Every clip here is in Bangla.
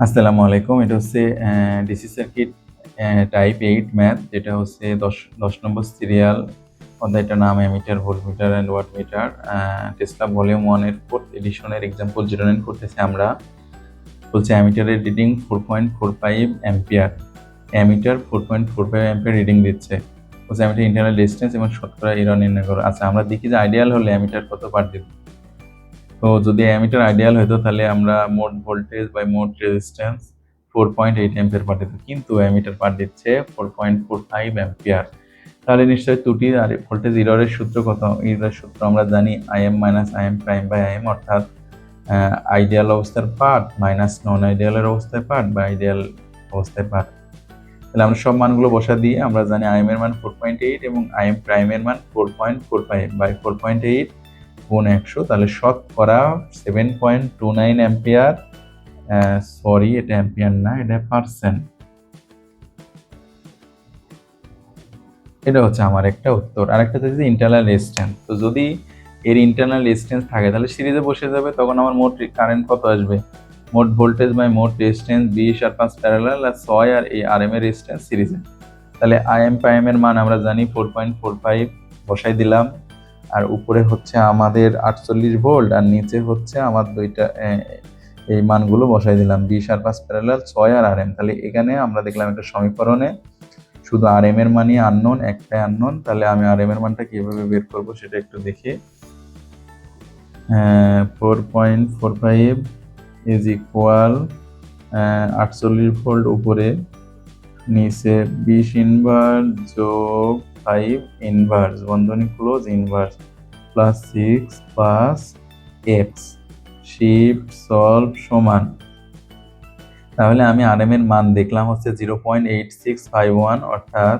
আসসালামু আলাইকুম। এটা হচ্ছে ডিসি সার্কিট টাইপ 8 ম্যাথ, যেটা হচ্ছে ১০ নম্বর সিরিয়াল। অধ্যায়টার নাম ammeter, voltmeter and wattmeter. Tesla volume 1 এর 4th এডিশনের এক্সাম্পল 09 করতেছি আমরা। বলছে অ্যামিটারের reading 4.45 ampere. Ammeter 4.45 ampere reading দিচ্ছে। বলছে অ্যামিটার ইন্টারনাল রেজিস্ট্যান্স এবং শতকরা এরর নির্ণয় করো। আচ্ছা, আমরা দেখি যে আইডিয়াল হলে অ্যামিটার কত পার দিবে। তো যদি অ্যামিটার আইডিয়াল হতো তাহলে আমরা মোট ভোল্টেজ বাই মোট রেজিস্ট্যান্স 4.8 অ্যাম্পিয়ার পার দিত, কিন্তু অ্যামিটার পার দিচ্ছে 4.45 অ্যাম্পিয়ার। তাহলে নিশ্চয়ই ত্রুটি আর ভোল্টেজ ইররের সূত্র কত? ইররের সূত্র আমরা জানি IM minus IM prime by IM, অর্থাৎ আইডিয়াল অবস্থার পার্ট মাইনাস নন আইডিয়ালের অবস্থায় পার্ট বা আইডিয়াল অবস্থায় পার্ট। তাহলে আমরা সব মানগুলো বসা দিয়ে আমরা জানি আইএম এর মান 4.8 এবং আইএম প্রাইমের মান 4.45 বাই 4.8 গুণ 100, তাহলে শতকরা 7.29 অ্যাম্পিয়ার। সরি, এটা অ্যাম্পিয়ার না, এটা পার্সেন্ট। এটা হচ্ছে আমার একটা উত্তর। আর একটা হচ্ছে ইন্টারনাল রেজিস্ট্যান্স। তো যদি এর ইন্টারনাল রেজিস্ট্যান্স থাকে তাহলে সিরিজে বসে যাবে, তখন আমার মোট কারেন্ট কত আসবে? মোট ভোল্টেজ বাই মোট রেজিস্ট্যান্স 20 আর 5 প্যারালাল আর 6 আর এই আর এম এর রেজিস্ট্যান্স সিরিজে। তাহলে আইএম প্রাইম এর মান আমরা জানি 4.45 বসাই দিলাম। আর উপরে হচ্ছে আমাদের 48 ভোল্ট আর নিচে হচ্ছে আমার দুইটা এই মানগুলো বসাই দিলাম, 20 আর 5 প্যারালাল 6 আর আর এম। তাহলে এখানে আমরা দেখলাম একটা সমীকরণে শুধু আর এম এর মানই আননোন, একটাই আননোন। তাহলে আমি আর এম এর মানটা কিভাবে বের করব সেটা একটু দেখি। 4.45 ইজ ইকুয়াল 48 ভোল্ট উপরে, নিচে 20 ইনভার্স যোগ 5 ইনভার্স বন্ধনী close inverse plus 6 plus x shift solve সমান। তাহলে আমি আর এম এর মান দেখলাম হচ্ছে 0.8651, অর্থাৎ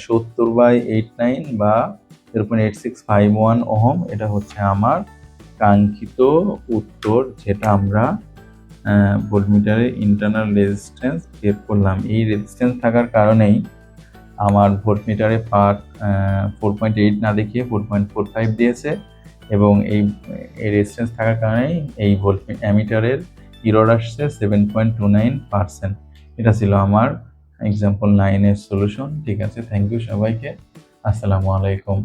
70/89 বা 0.8651 ওহম। এটা হচ্ছে আমার কাঙ্ক্ষিত উত্তর, যেটা আমরা ভোল্টমিটারের ইন্টারনাল রেজিস্ট্যান্স বের করলাম। এই রেজিস্ট্যান্স থাকার কারণেই আমার ভোল্টমিটারে পার্ট 4.8 না দেখিয়ে 4.45 দিয়েছে, এবং এই রেজিস্ট্যান্স থাকার কারণেই এই অ্যামিটারের ইরর আসছে 7.29%। এটা ছিল আমার এক্সাম্পল 9 এর সলিউশন। ঠিক আছে, থ্যাংক ইউ সবাইকে। আসসালামু আলাইকুম।